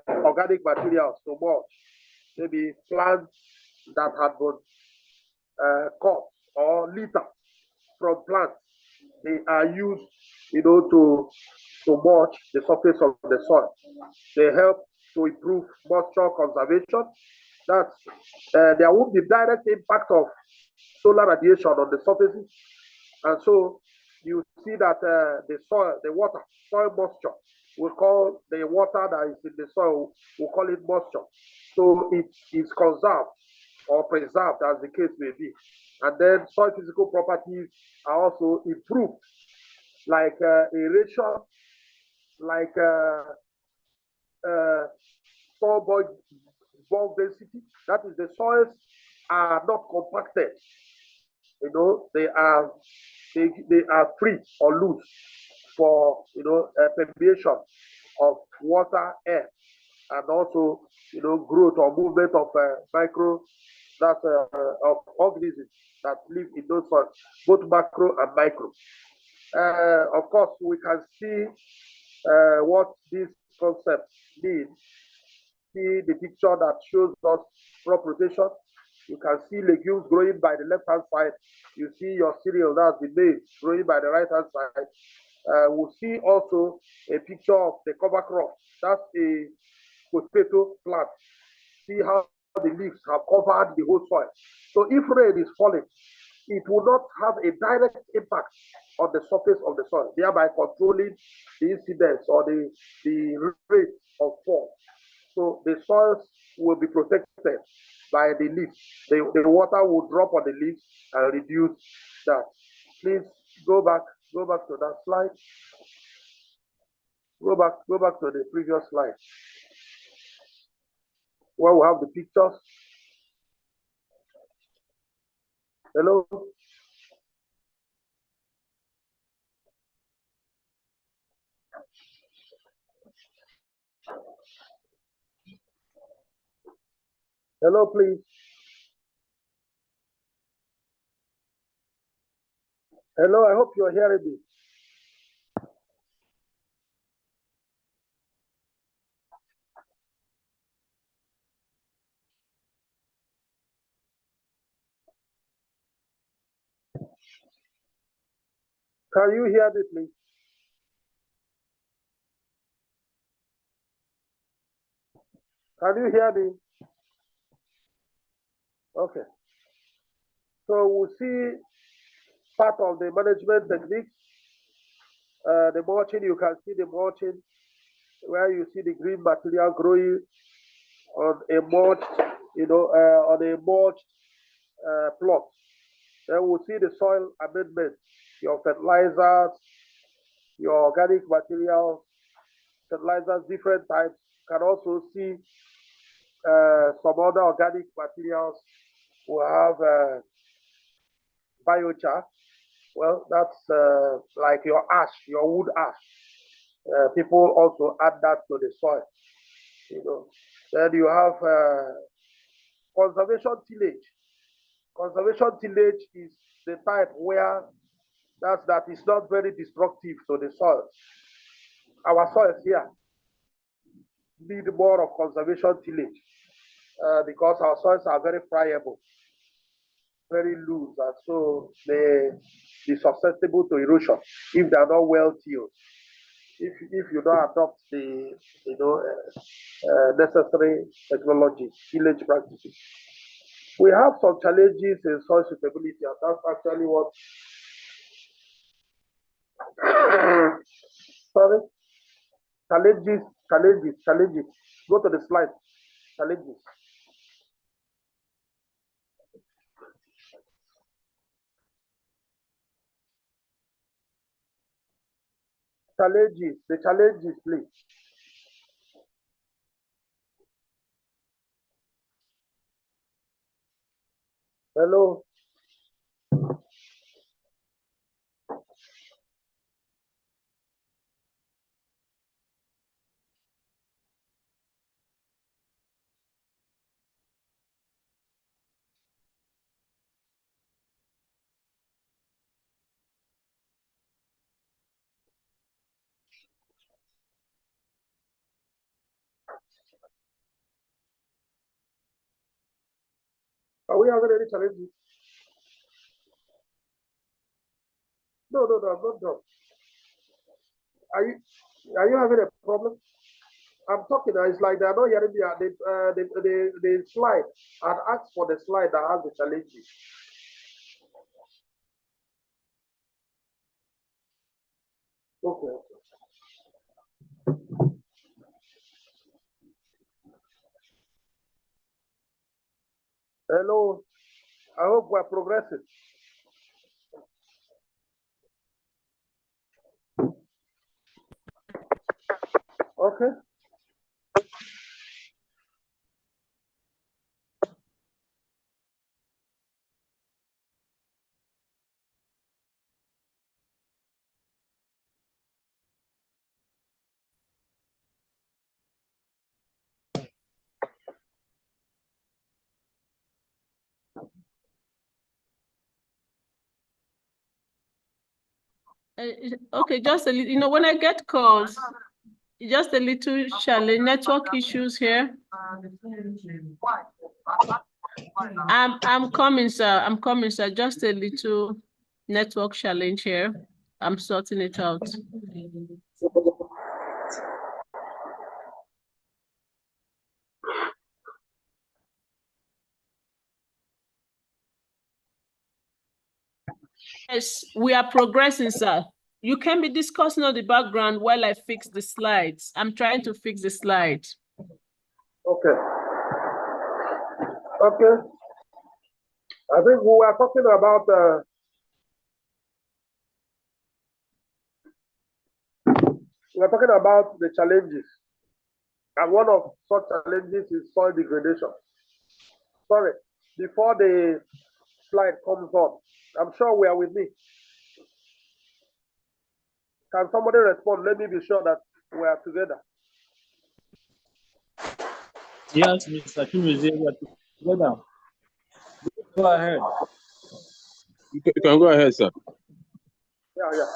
organic materials to mulch. Maybe plants that had been cut or litter from plants. They are used, to mulch the surface of the soil. They help to improve moisture conservation. That's there won't be direct impact of solar radiation on the surfaces, and so you see that the soil, the water, soil moisture, we call the water that is in the soil, we call it moisture. So it is conserved or preserved, as the case may be. And then soil physical properties are also improved, like aeration, like soil bulk density. That is, the soils are not compacted. They are free or loose for permeation of water, air, and also growth or movement of micro of organisms that live in those soils, both macro and micro. Of course, we can see what this concept means. See the picture that shows us crop rotation. You can see legumes growing by the left-hand side. You see your cereal, that's the maize, growing by the right-hand side. We'll see also a picture of the cover crop. That's a potato plant. See how the leaves have covered the whole soil. So if rain is falling, it will not have a direct impact on the surface of the soil, thereby controlling the incidence or the rate of fall. So the soils will be protected by the leaves. The water will drop on the leaves and reduce that. Please go back to that slide. Go back to the previous slide, where we have the pictures. Hello? Hello, please. Hello, I hope you're hearing me. Can you hear me, please? Can you hear me? Okay. So we'll see part of the management techniques. The mulching, you can see the mulching where you see the green material growing on a mulched, plot. Then we'll see the soil amendment, your fertilizers, your organic materials, fertilizers, different types. You can also see some other organic materials. We have biochar. Well, that's like your ash, your wood ash. People also add that to the soil. Then you have conservation tillage. Conservation tillage is the type where that is not very destructive to the soil. Our soils here need more of conservation tillage because our soils are very friable, very loose, and so they be susceptible to erosion if they are not well tilled. If you don't adopt the necessary technology, tillage practices. We have some challenges in soil suitability, and that's actually what sorry, challenges. Go to the slide. Challenges. The challenges, please. Hello. we having any challenges? No, I'm not done. Are you having a problem? I'm talking. It's like they're not hearing me. The slide. I'd asked for the slide that has the challenges. Okay. Hello. I hope we're progressing. Okay. Okay, just a little, when I get calls, just a little challenge, network issues here. I'm coming, sir. I'm coming, sir. Just a little network challenge here. I'm sorting it out. Yes, we are progressing, sir. You can be discussing on the background while I fix the slides. I'm trying to fix the slides. Okay. Okay. I think we were talking about the challenges. And one of such challenges is soil degradation. Sorry, before the slide comes on, I'm sure we are with me. Can somebody respond? Let me be sure that we are together. Yes, Mr. Chimezie, we are together. Go ahead. You can go ahead, sir. Yeah.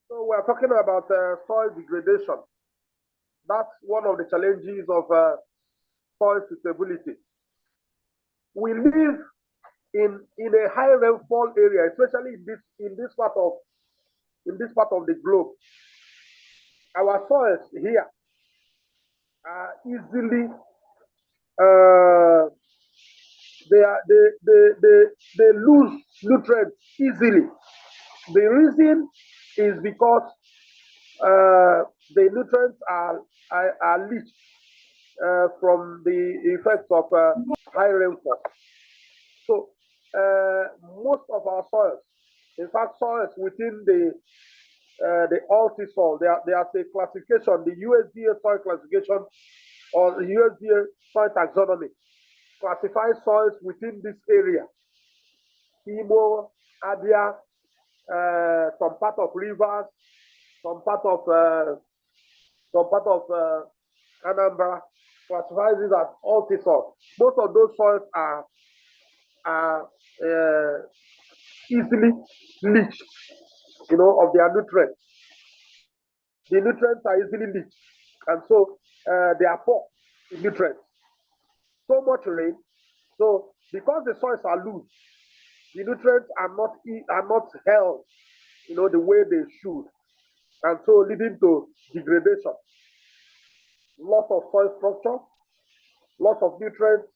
So we are talking about soil degradation. That's one of the challenges of soil suitability. We live in a high rainfall area, especially in this part of the globe. Our soils here are easily they lose nutrients easily. The reason is because the nutrients are leached from the effects of high rainfall. So most of our soils, in fact, soils within the soil, there's a classification, the USDA soil classification or the USDA soil taxonomy classifies soils within this area. Imo, Abia, some part of rivers, some part of Anambra classifies it as altisol. Most of those soils are easily leached, of their nutrients. The nutrients are easily leached, and so they are poor in nutrients. So much rain, so because the soils are loose, the nutrients are not held, the way they should, and so leading to degradation, loss of soil structure, loss of nutrients,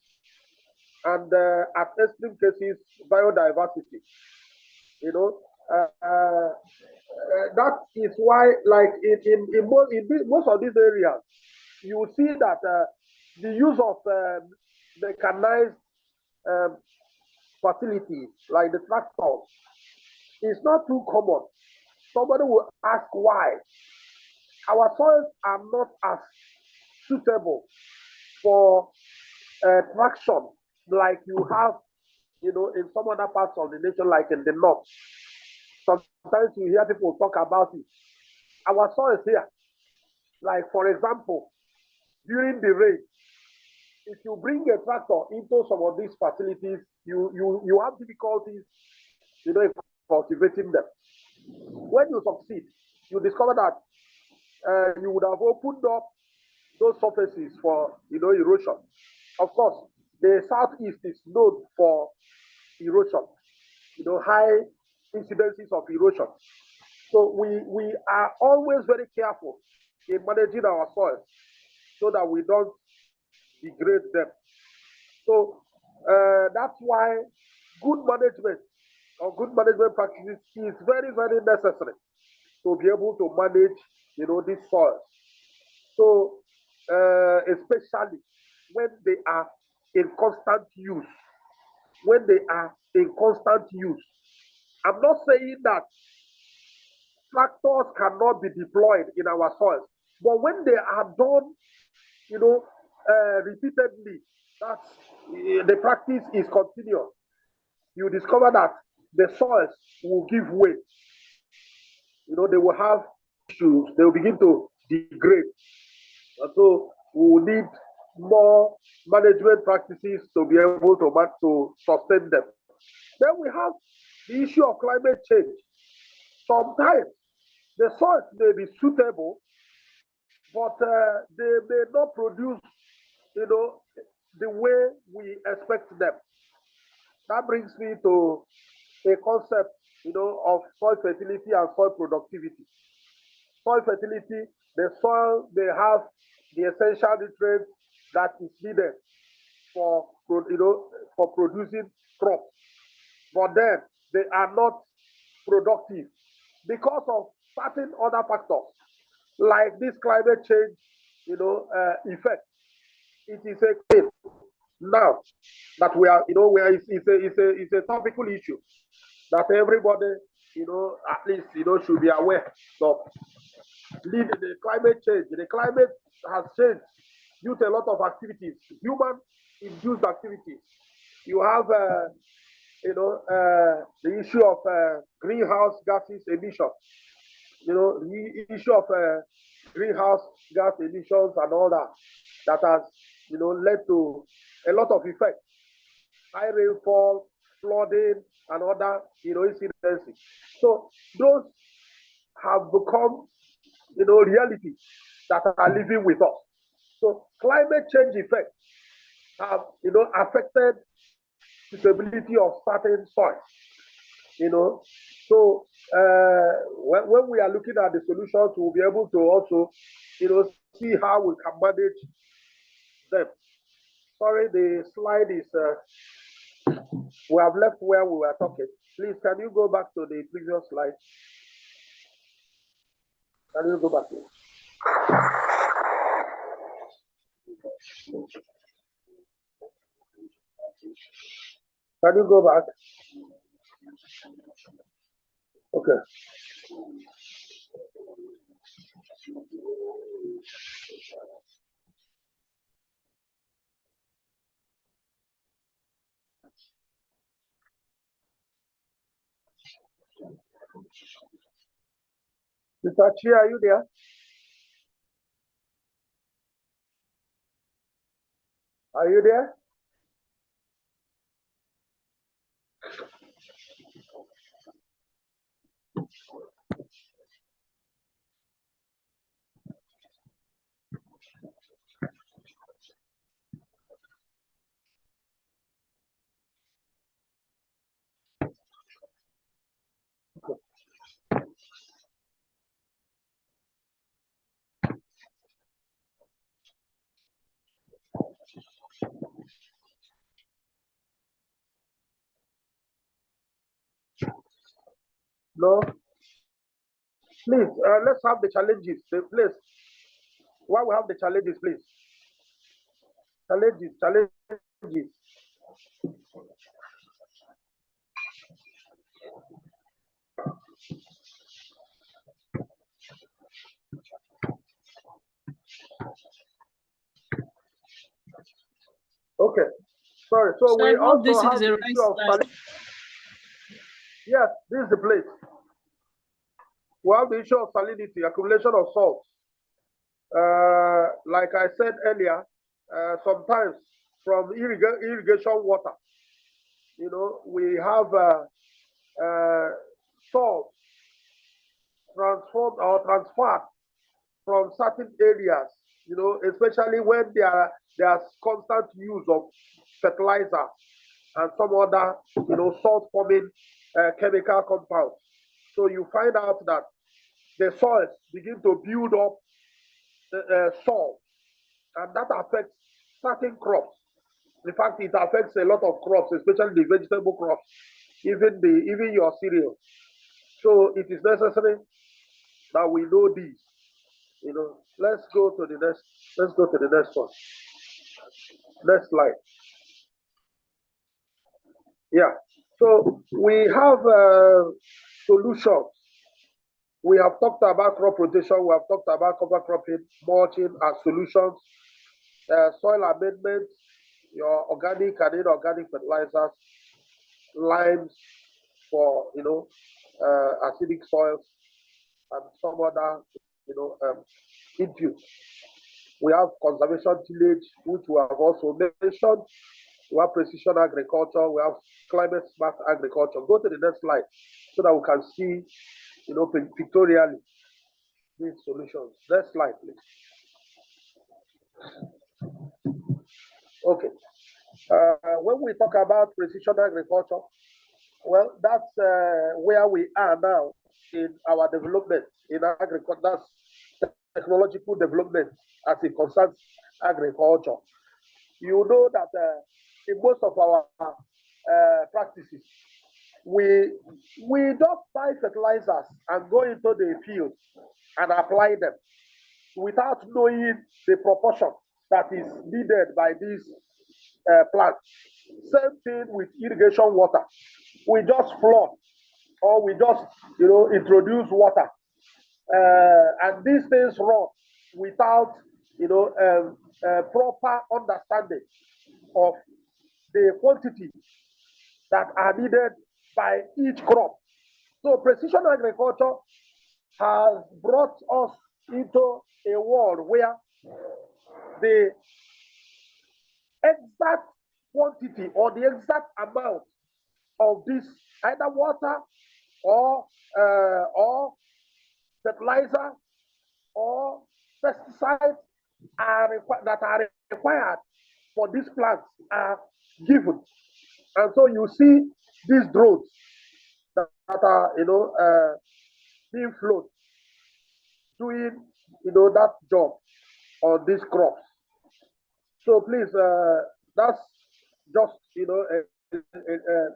and at extreme cases, biodiversity. That is why, like in most of these areas, you will see that the use of mechanized facilities like the tractors is not too common. Somebody will ask why. Our soils are not as suitable for traction like you have, in some other parts of the nation, like in the north. Sometimes you hear people talk about it. Our soils here, like for example, during the rain, if you bring a tractor into some of these facilities, you have difficulties, in cultivating them. When you succeed, you discover that you would have opened up those surfaces for, erosion. Of course, The southeast is known for erosion, high incidences of erosion. So we are always very careful in managing our soils so that we don't degrade them. So that's why good management or good management practices is very, very necessary to be able to manage, these soils. So especially when they are in constant use, I'm not saying that tractors cannot be deployed in our soils, but when they are done, repeatedly, that's the practice is continuous. You discover that the soils will give way. They will have issues. They will begin to degrade. And so we will need more management practices to be able to sustain them. Then we have the issue of climate change. Sometimes the soils may be suitable, but they may not produce, the way we expect them. That brings me to a concept, of soil fertility and soil productivity. Soil fertility, the soil may have the essential nutrients that is needed for producing crops, but then they are not productive because of certain other factors like this climate change, effect. It is a thing now that we are, it's a topical issue that everybody, at least, should be aware of. Leading the climate change. The climate has changed due to a lot of activities, human-induced activities. You have, the issue of greenhouse gases emissions. The issue of greenhouse gas emissions and all that has, led to a lot of effects. High rainfall, flooding, and other, incidences. So those have become, reality that are living with us. So climate change effects have, affected suitability of certain soils. So when we are looking at the solutions, we'll be able to also, see how we can manage them. Sorry, the slide is, we have left where we were talking. Please, can you go back to the previous slide? Can you go back to it? Can you go back? Okay. Mr. Chi, are you there? Are you there? No. Please, let's have the challenges. Please, while we have the challenges, please. Challenges. Okay. Sorry. So we also have the issue of yes, this is the place. We have the issue of salinity, accumulation of salt. Like I said earlier, sometimes from irrigation water, we have salt transformed or transferred from certain areas, you know, especially when there's constant use of fertilizer and some other, you know, salt forming chemical compounds. So you find out that the soils begin to build up salt, and that affects certain crops. In fact, it affects a lot of crops, especially the vegetable crops, even your cereals. So it is necessary that we know these. You know, let's go to the next one. Next slide. Yeah. So we have solutions. We have talked about crop rotation. We have talked about cover cropping, mulching as solutions, soil amendment, your organic and inorganic fertilizers, limes for, you know, acidic soils, and some other, you know, inputs. We have conservation tillage, which we have also mentioned. We have precision agriculture. We have climate smart agriculture. Go to the next slide so that we can see, you know, pictorially these solutions. Next slide, please. Okay. When we talk about precision agriculture, well, that's where we are now in our development in agriculture. That's technological development as it concerns agriculture. You know that in most of our practices, we don't buy fertilizers and go into the field and apply them without knowing the proportion that is needed by these plants. Same thing with irrigation water. We just flood or we just, you know, introduce water, and these things run without, you know, proper understanding of the quantity that are needed by each crop. So precision agriculture has brought us into a world where the exact quantity or the exact amount of this either water or fertilizer or pesticides that are required for these plants are given. And so you see these drones that are, you know, being flown, doing, you know, that job on these crops. So please, that's just, you know,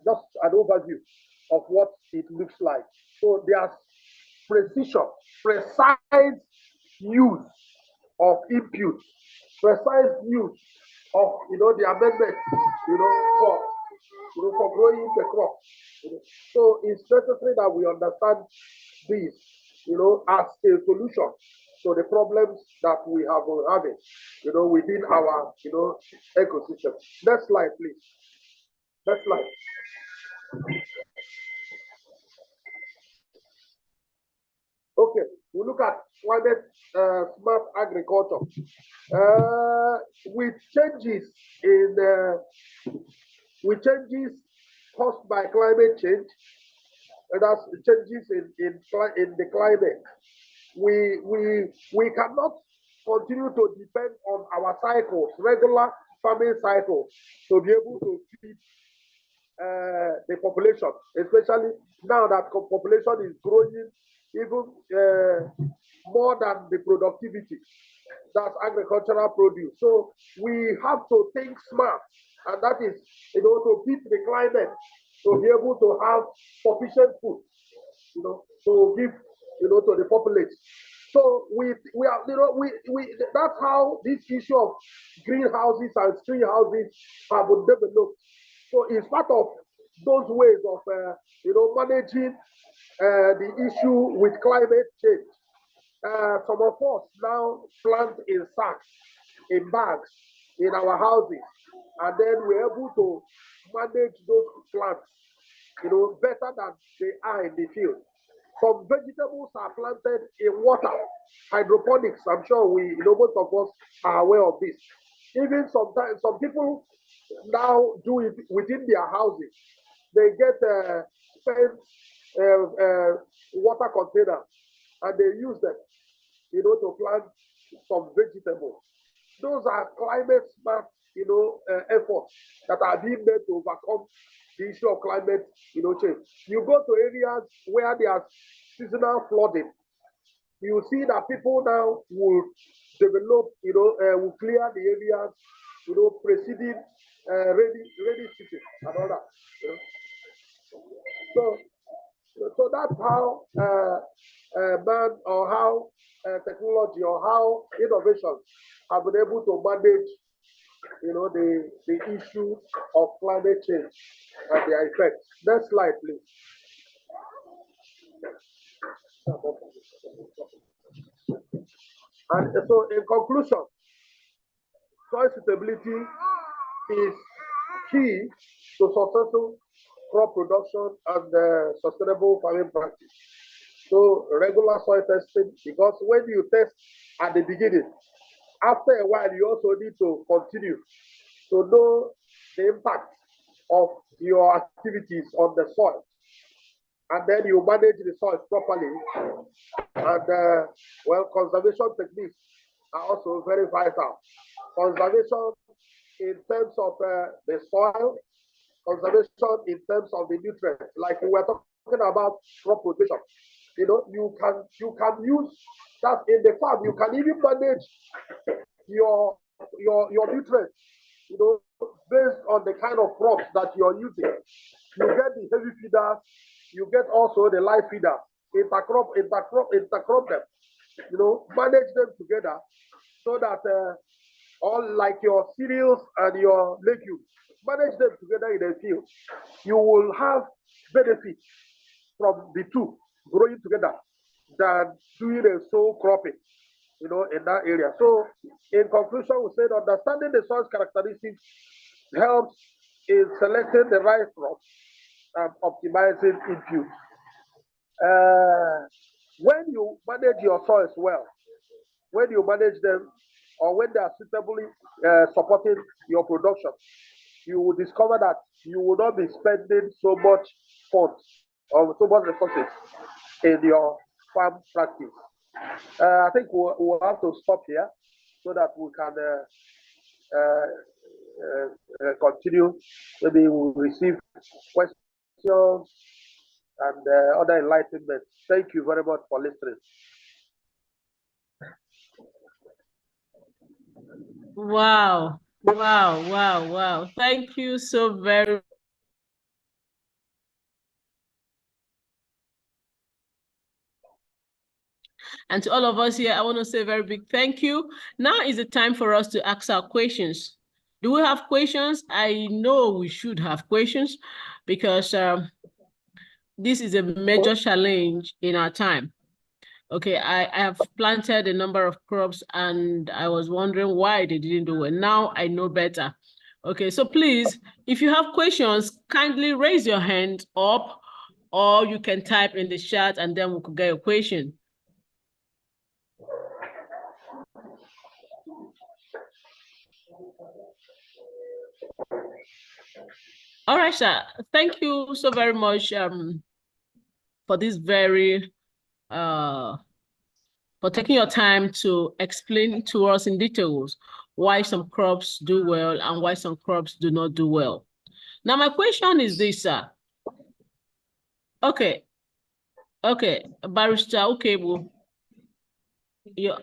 just an overview of what it looks like. So there's precision, precise use of inputs, precise use of, you know, the amendment, you know, for growing the crop. So it's necessary that we understand this, you know, as a solution to the problems that we have been having, you know, within our, you know, ecosystem. Next slide, please. Next slide. Okay, we look at climate smart agriculture. With changes caused by climate change, and that's changes in the climate, we cannot continue to depend on our cycles, regular farming cycles, to be able to feed the population, especially now that population is growing even more than the productivity. That's agricultural produce. So we have to think smart, and that is, you know, to beat the climate, to be able to have sufficient food, you know, to give, you know, to the populace. So we are, you know, we that's how this issue of greenhouses and tree houses have been developed. So it's part of those ways of, you know, managing the issue with climate change. Some of us now plant in sacks, in bags, in our houses, and then we're able to manage those plants, you know, better than they are in the field. Some vegetables are planted in water, hydroponics. I'm sure we, you know, most of us are aware of this. Even sometimes, some people now do it within their houses. They get spent water containers and they use them. you know, to plant some vegetables. Those are climate smart, you know, efforts that are being made to overcome the issue of climate, you know, change. You go to areas where there's seasonal flooding, you see that people now will develop, you know, will clear the areas, you know, preceding rainy season and all that. You know? So that's how man, or how technology, or how innovation have been able to manage, you know, the issue of climate change and their effects. Next slide, please. And so, in conclusion, soil suitability is key to successful crop production and sustainable farming practice. So, regular soil testing, because when you test at the beginning, after a while, you also need to continue to know the impact of your activities on the soil. And then you manage the soil properly. And well, conservation techniques are also very vital. Conservation in terms of the soil, conservation in terms of the nutrients. Like we were talking about crop rotation. You know, you can use that in the farm. You can even manage your nutrients, you know, based on the kind of crops that you're using. You get the heavy feeders, you get also the light feeders. Intercrop them. You know, manage them together so that all like your cereals and your legumes, manage them together in the field. You will have benefits from the two growing together than doing a sole cropping, you know, in that area. So, in conclusion, we said understanding the soil's characteristics helps in selecting the right crops and optimizing input. When you manage your soils well, when you manage them, or when they are suitably supporting your production, you will discover that you will not be spending so much funds or so much resources in your farm practice. I think we'll have to stop here so that we can continue. Maybe we'll receive questions and other enlightenment. Thank you very much for listening. Wow. Thank you so very much. And to all of us here, I want to say a very big thank you. Now is the time for us to ask our questions. Do we have questions? I know we should have questions because this is a major challenge in our time. Okay, I have planted a number of crops and I was wondering why they didn't do well. Now I know better. Okay, so please, if you have questions, kindly raise your hand up, or you can type in the chat and then we could get a question. All right, sir. Thank you so very much for this very for taking your time to explain to us in details why some crops do well and why some crops do not do well. Now, my question is this, sir. Okay, Barrister Ukebu,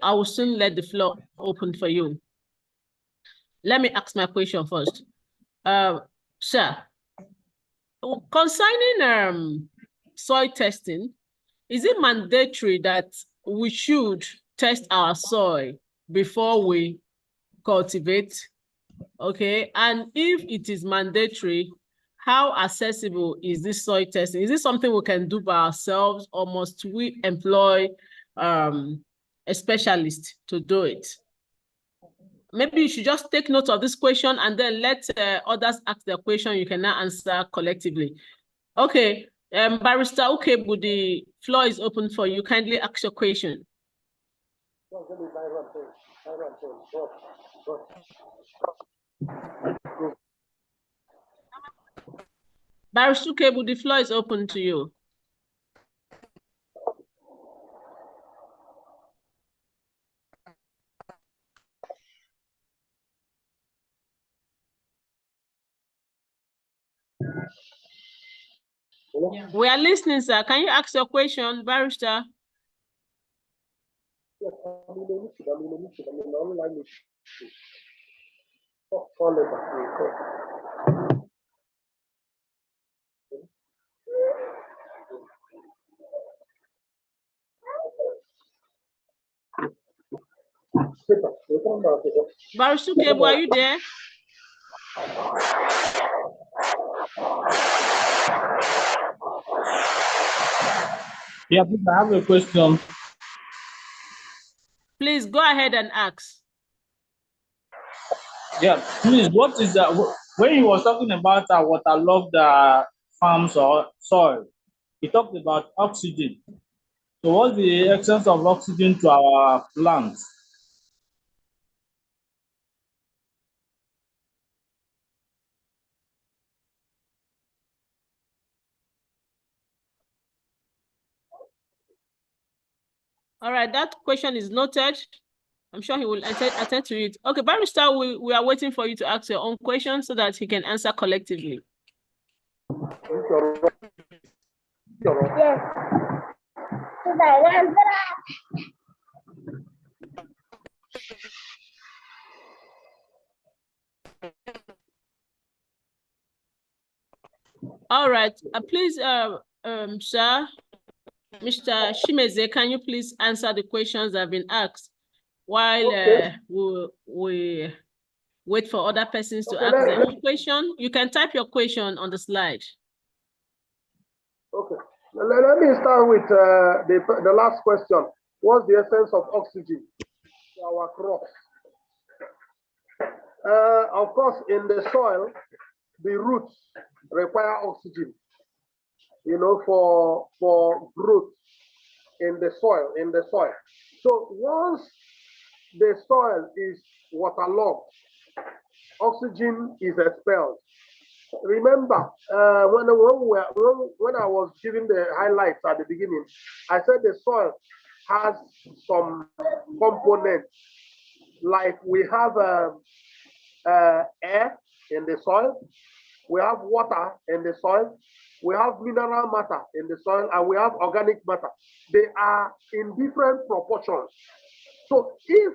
I will soon let the floor open for you. Let me ask my question first. Sir, concerning soil testing, is it mandatory that we should test our soil before we cultivate? Okay, and if it is mandatory, how accessible is this soil testing? Is this something we can do by ourselves, or must we employ a specialist to do it? Maybe you should just take note of this question and then let others ask their question. You can now answer collectively. Okay, Barrister Ukebu, the floor is open for you. Kindly ask your question. Barrister Ukebu, the floor is open to you. We are listening, sir. Can you ask your question, Barrister? Yes, online. Barrister Kebu, are you there? Yeah, please, I have a question. Please go ahead and ask. Yeah, please, what is that? When he was talking about waterlogged farms or soil, he talked about oxygen. So what's the essence of oxygen to our plants? All right, that question is noted. I'm sure he will attend to it. Okay, Barrister, we are waiting for you to ask your own question so that he can answer collectively. Yes. All right, please, sir, Mr. Shimeze, can you please answer the questions that have been asked while we wait for other persons to ask their own question? You can type your question on the slide. Okay. Let me start with the last question. What's the essence of oxygen to our crops? Of course, in the soil, the roots require oxygen, for growth in the soil. So once the soil is waterlogged, oxygen is expelled. Remember, when I was giving the highlights at the beginning, I said the soil has some components, like we have air in the soil, we have water in the soil, we have mineral matter in the soil, and we have organic matter. They are in different proportions. So if,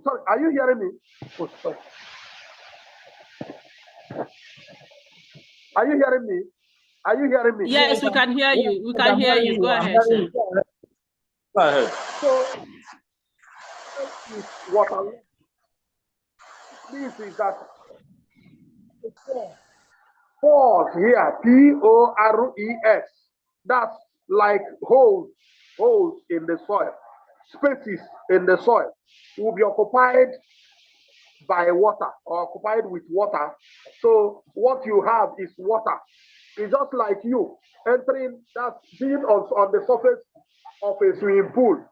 sorry, are you hearing me? Oh, sorry. Are you hearing me? Are you hearing me? Yes, we can hear you. We can hear you. Go ahead, sir. Go ahead. So, water means is that pores here, P-O-R-E-S. That's like holes in the soil, spaces in the soil will be occupied by water or occupied with water. So what you have is water. It's just like you entering, that's being on the surface of a swimming pool.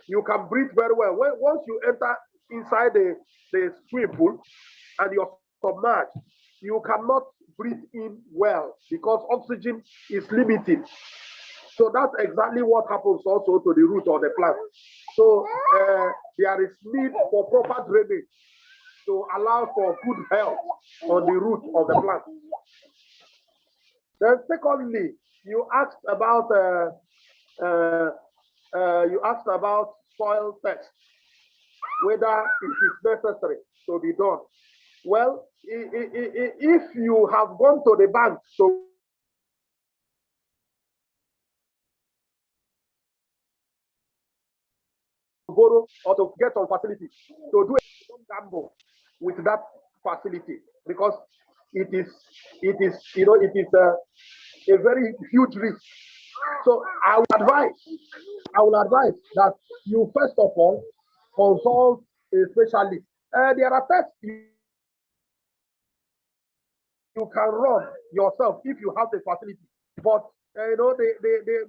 You can breathe very well. Once you enter inside the swimming pool and you're submerged, you cannot breathe in well because oxygen is limited. So that's exactly what happens also to the root of the plant. So there is need for proper drainage to allow for good health on the root of the plant. Then secondly, you asked about soil test, whether it is necessary to be done. Well, if you have gone to the bank to borrow or to get some facility, to do a gamble with that facility, because it is a very huge risk. So I will advise that you first of all consult a specialist. There are tests you can run yourself if you have the facility, but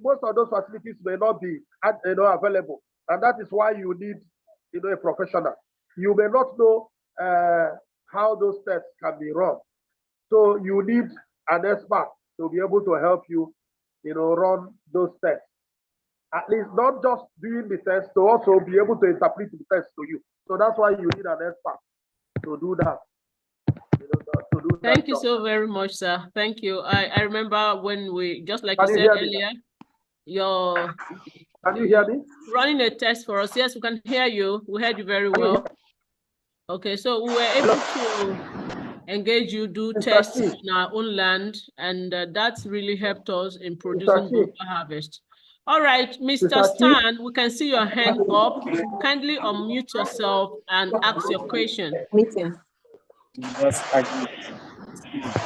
most of those facilities may not be available, and that is why you need a professional. You may not know how those tests can be run, so you need an expert to be able to help you run those tests. At least not just doing the test, to also be able to interpret the test to you. So that's why you need an expert to do that. to do Thank that you job. so very much, sir. Thank you. I remember when we, just like you Can you said hear me earlier, you're Can you hear me? running a test for us. Yes, we can hear you. We heard you very well. Okay, so we were able to engage you, do Mr. tests Chief. on our own land, and that's really helped us in Mr. producing Chief. bumper harvest. All right, Mr. Mr. Chief. Stan, we can see your hand up. Kindly unmute yourself and ask your question.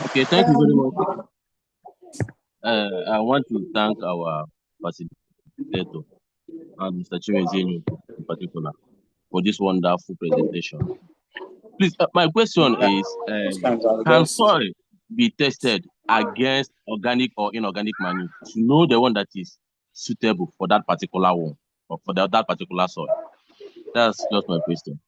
Okay, thank you very much. I want to thank our facilitator and Mr. Chimezie in particular for this wonderful presentation. Please, my question is, can soil be tested against organic or inorganic manure to know the one that is suitable for that particular one or for that particular soil? That's just my question.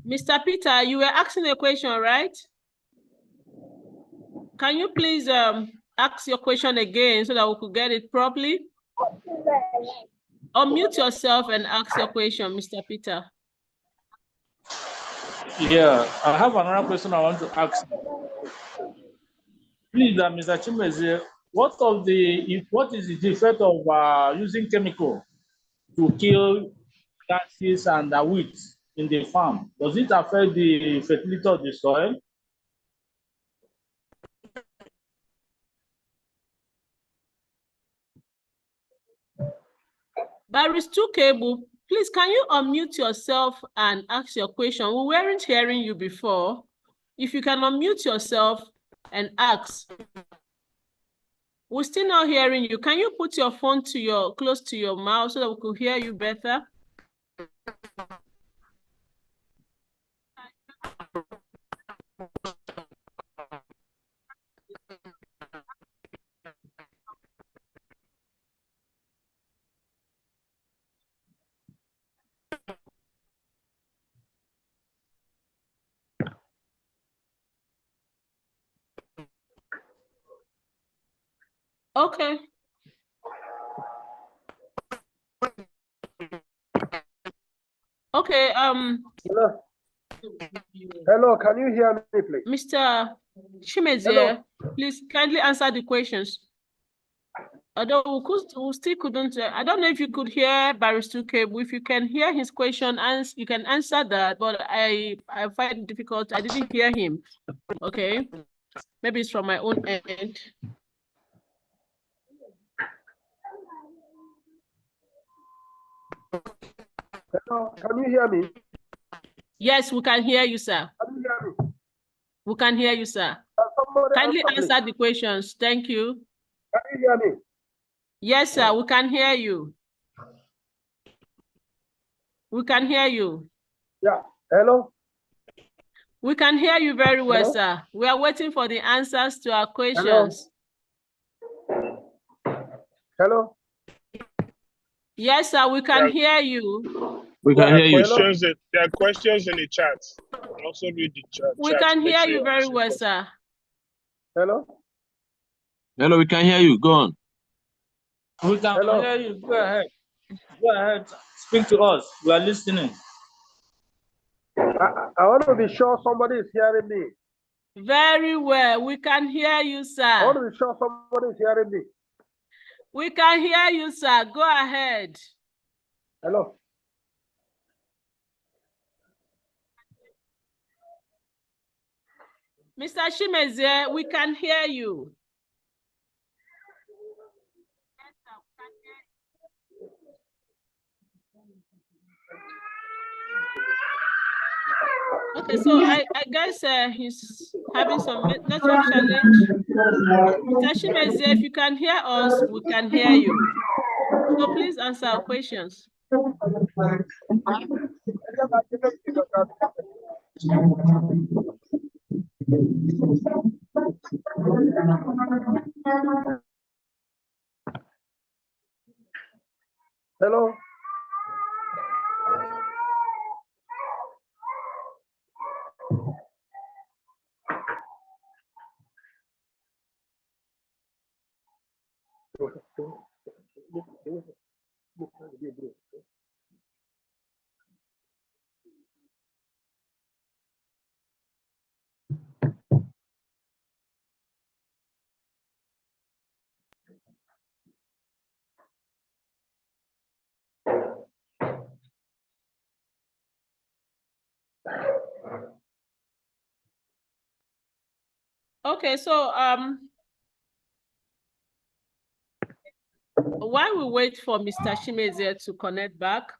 Mr. Peter, you were asking a question, right? Can you please ask your question again so that we could get it properly? Unmute yourself and ask your question, Mr. Peter. Yeah, I have another question I want to ask. Please, Mr. Chimezie, what is the effect of using chemical to kill grasses and weeds in the farm? Does it affect the fertility of the soil? Barrister Cable, please, can you unmute yourself and ask your question? We weren't hearing you before. If you can unmute yourself and ask. We're still not hearing you. Can you put your phone close to your mouth so that we could hear you better? Okay. Okay, Hello, can you hear me, please? Mr. Chimezie, please kindly answer the questions. Although we still couldn't, I don't know if you could hear Barrister Cable. If you can hear his question, and you can answer that, but I find it difficult. I didn't hear him. Okay, maybe it's from my own end. Hello, can you hear me? Yes, we can hear you, sir. Can you hear me? We can hear you, sir. Kindly answer the questions. Thank you. Can you hear me? Yes, sir, we can hear you. We can hear you. Yeah, hello? We can hear you very well, Hello? sir. We are waiting for the answers to our questions. Hello? Yes, sir, we can hear you. We can hear you. There are questions in the chat. I'll also read the chat. We can hear you very well, sir. Hello? Hello, we can hear you. Go on. We can hear you. Go ahead. Go ahead. Speak to us. We are listening. I want to be sure somebody is hearing me. Very well. We can hear you, sir. I want to be sure somebody is hearing me. We can hear you, sir. Go ahead. Hello? Mr. Chimezie, we can hear you. Okay, so I guess he's having some network challenge. Mr. Chimezie, if you can hear us, we can hear you. So please answer our questions. Hello? Okay, so while we wait for Mr. Chimezie to connect back,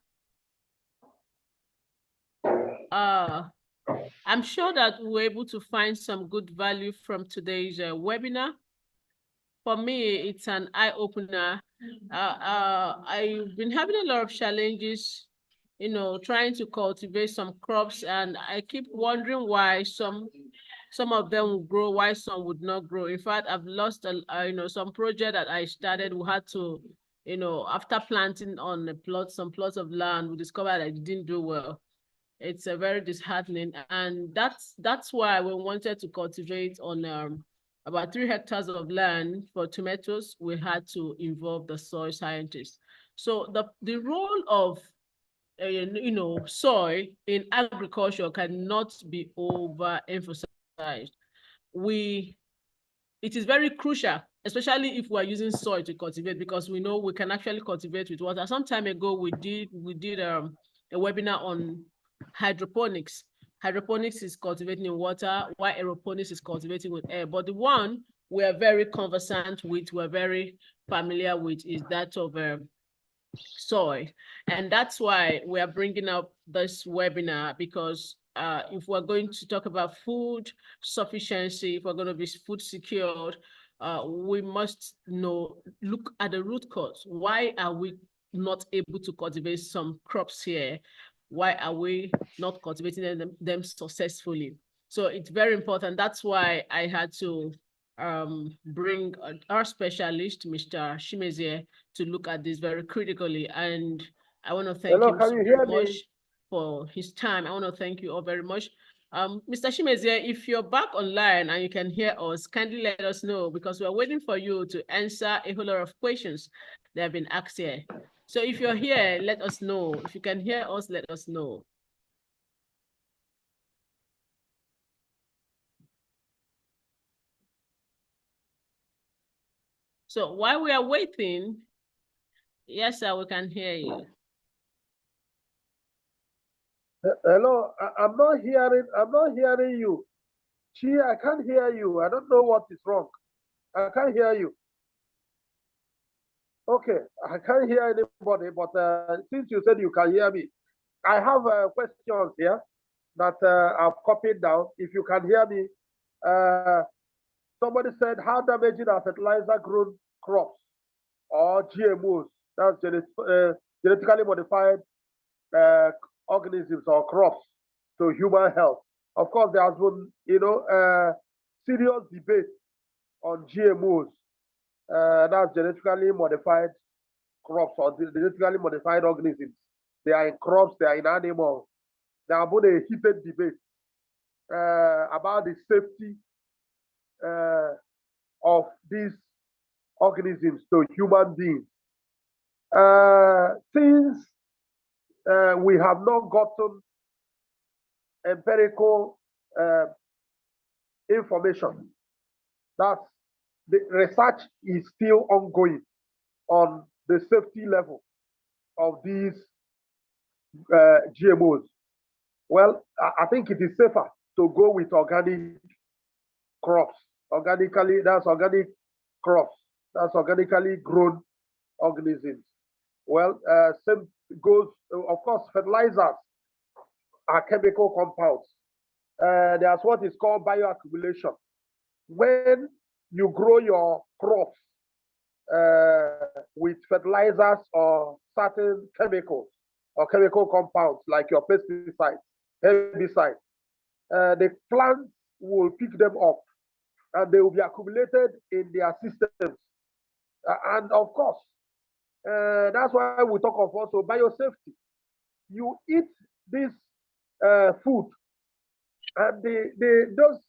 I'm sure that we're able to find some good value from today's webinar. For me, it's an eye-opener. I've been having a lot of challenges, trying to cultivate some crops, and I keep wondering why some of them will grow, why some would not grow. In fact, I've lost some project that I started. We had to, after planting on some plots of land, we discovered that it didn't do well. It's a very disheartening, and that's why we wanted to cultivate on about 3 hectares of land for tomatoes. We had to involve the soil scientists. So the role of soil in agriculture cannot be overemphasized. It is very crucial, especially if we are using soil to cultivate, because we know we can actually cultivate with water. Some time ago, we did a webinar on hydroponics. Hydroponics is cultivating in water, while aeroponics is cultivating with air. But the one we are very conversant with, we're very familiar with, is that of soil. And that's why we are bringing up this webinar, because if we're going to talk about food sufficiency, if we're going to be food secured, we must look at the root cause. Why are we not able to cultivate some crops here? Why are we not cultivating them successfully? So it's very important. That's why I had to bring our specialist, Mr. Chimezie, to look at this very critically. And I want to thank him so very much for his time. I want to thank you all very much. Mr. Chimezie, if you're back online and you can hear us, kindly let us know, because we're waiting for you to answer a whole lot of questions that have been asked here. So if you're here, let us know. If you can hear us, let us know. So while we are waiting, yes, sir, we can hear you. Hello, I'm not hearing you. Chi, I can't hear you. I don't know what is wrong. I can't hear you. Okay, I can't hear anybody, but since you said you can hear me, I have questions here that I've copied down. If you can hear me, somebody said, how damaging are fertilizer-grown crops or GMOs, that's genetically modified organisms or crops, to human health? Of course, there has been, serious debate on GMOs, that's genetically modified crops or genetically modified organisms. They are in crops, they are in animals. There has been a heated debate about the safety of these organisms to human beings. Since we have not gotten empirical information, that the research is still ongoing on the safety level of these GMOs. Well, I think it is safer to go with organic crops. That's organic crops. That's organically grown organisms. Well, same goes, of course, fertilizers are chemical compounds. There's what is called bioaccumulation. When you grow your crops with fertilizers or certain chemicals or chemical compounds like your pesticides, herbicides, the plants will pick them up and they will be accumulated in their systems. And of course, that's why we talk of also biosafety. You eat this food, and those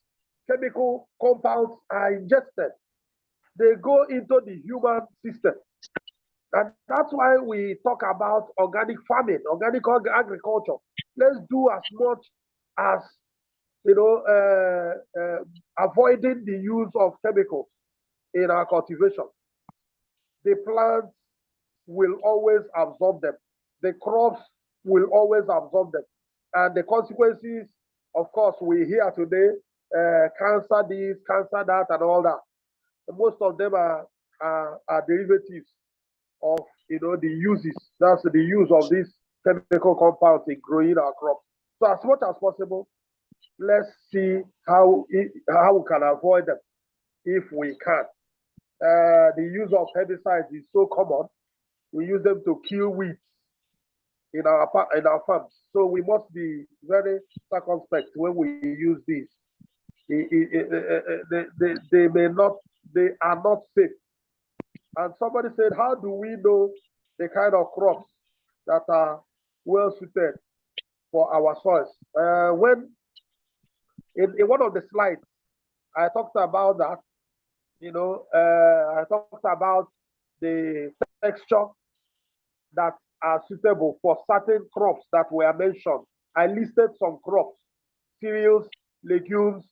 chemical compounds are ingested. They go into the human system. And that's why we talk about organic farming, organic agriculture. Let's do as much as, avoiding the use of chemicals in our cultivation. The plants will always absorb them. The crops will always absorb them. And the consequences Of course, we hear today cancer this, cancer that, and all that. Most of them are derivatives of the uses. That's the use of these chemical compounds in growing our crops. So as much as possible, let's see how we can avoid them if we can. The use of herbicides is so common. We use them to kill weeds in our farms. So we must be very circumspect when we use these. They are not safe. And somebody said, how do we know the kind of crops that are well suited for our soils? When in one of the slides, I talked about that. I talked about the texture that are suitable for certain crops that were mentioned. I listed some crops: cereals, legumes,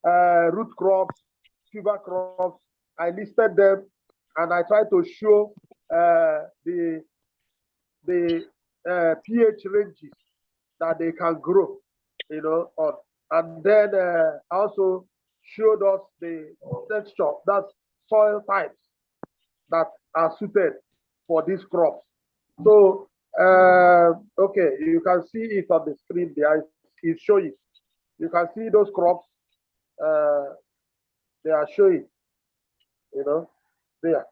root crops, tuber crops. I listed them, and I tried to show the pH ranges that they can grow, on. And then also showed us the texture, that's soil types that are suited for these crops. So, okay, you can see it on the screen there. It's showing. You can see those crops. They are showing, there.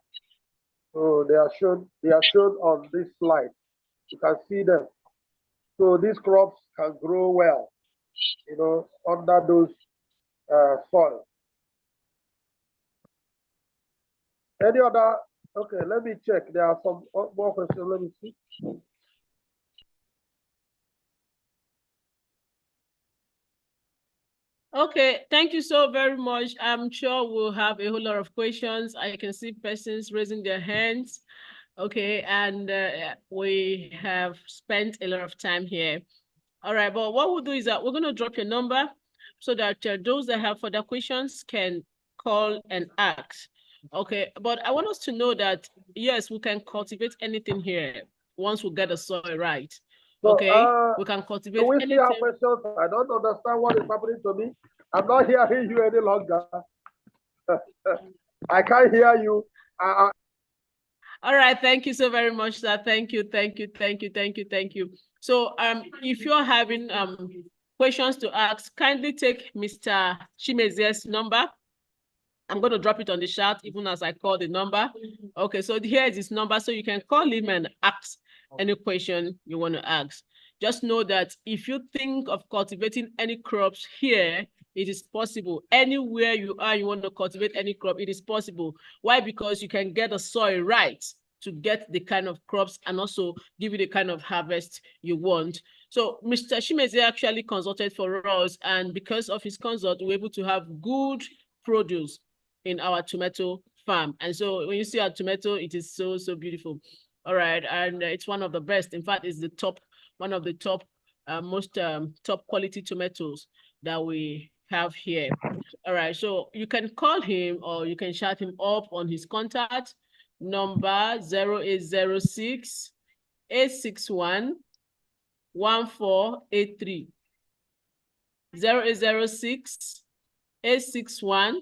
So they are shown on this slide. You can see them. So these crops can grow well, under those soil. Any other? Okay, let me check. There are some more questions. Let me see. Okay, thank you so very much. I'm sure we'll have a whole lot of questions. I can see persons raising their hands. Okay, and we have spent a lot of time here. All right, but what we'll do is that we're going to drop your number so that those that have further questions can call and ask. Okay, but I want us to know that, yes, we can cultivate anything here once we get the soil right. So, okay, we can cultivate do we anything. still have questions? I don't understand what is happening to me. I'm not hearing you any longer. I can't hear you. All right, thank you so very much, sir. Thank you. So if you're having questions to ask, kindly take Mr. Chimezia's number. I'm going to drop it on the chat even as I call the number. Okay, so here is his number, so you can call him and ask any question you want to ask. Just know that if you think of cultivating any crops here, it is possible. Anywhere you are, you want to cultivate any crop, it is possible. Why? Because you can get the soil right to get the kind of crops and also give you the kind of harvest you want. So Mr. Shimeze actually consulted for us, and because of his consult, we're able to have good produce in our tomato farm. And so when you see our tomato, it is so, so beautiful. All right, and it's one of the best. In fact, it's the top, one of the top, most top quality tomatoes that we have here. All right, so you can call him or you can chat him up on his contact number 0806 861 1483. 0806 861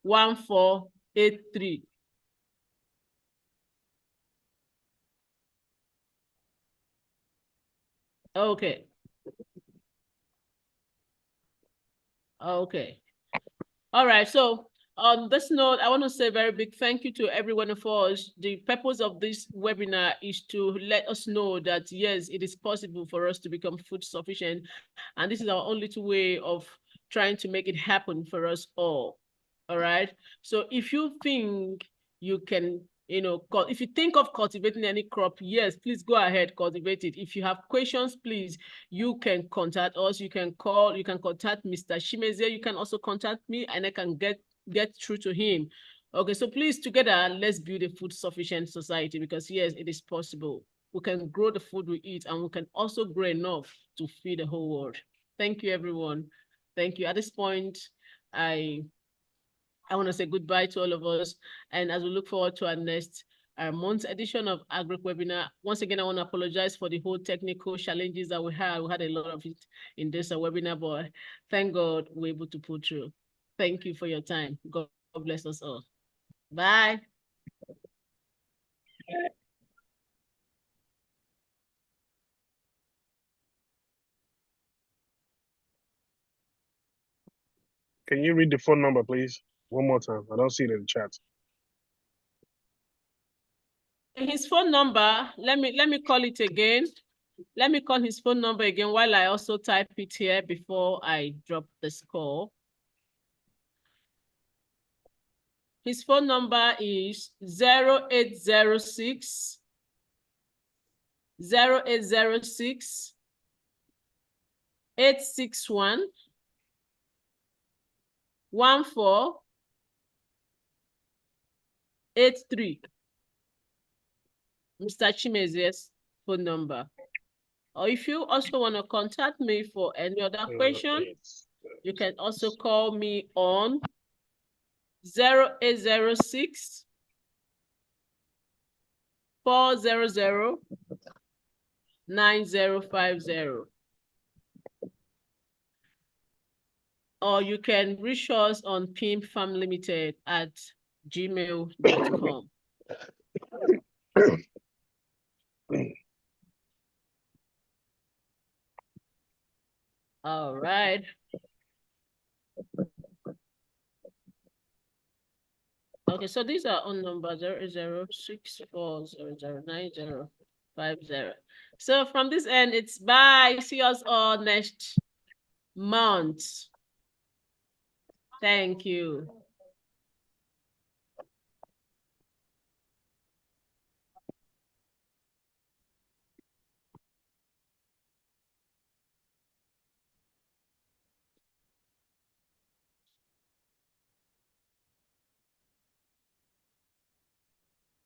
1483. Okay. Okay. All right. So on this note, I want to say a very big thank you to every one of us. The purpose of this webinar is to let us know that, yes, it is possible for us to become food sufficient. And this is our only way of trying to make it happen for us all. All right. So if you think you can, if you think of cultivating any crop, yes, please go ahead, cultivate it. If you have questions, please, you can contact us. You can call, you can contact Mr. Shimeze. You can also contact me and I can get through to him. Okay, so please, together, let's build a food sufficient society, because yes, it is possible. We can grow the food we eat and we can also grow enough to feed the whole world. Thank you, everyone. Thank you. At this point, I want to say goodbye to all of us. And as we look forward to our next our month's edition of Agric webinar. Once again, I want to apologize for the whole technical challenges that we had. We had a lot of it in this webinar, but thank God we're able to pull through. Thank you for your time. God bless us all. Bye. Can you read the phone number, please? One more time. I don't see it in the chat. His phone number, let me call it again. Let me call his phone number again while I also type it here before I drop this call. His phone number is 0806 0806 861 1483. Mr. Chimezi's phone number. Or if you also want to contact me for any other question, you can also call me on 0806 400 9050. Or you can reach us on pimpfarmlimited@gmail.com. All right. Okay, so these are on number 0064 009050. So from this end, it's bye. See us all next month. Thank you.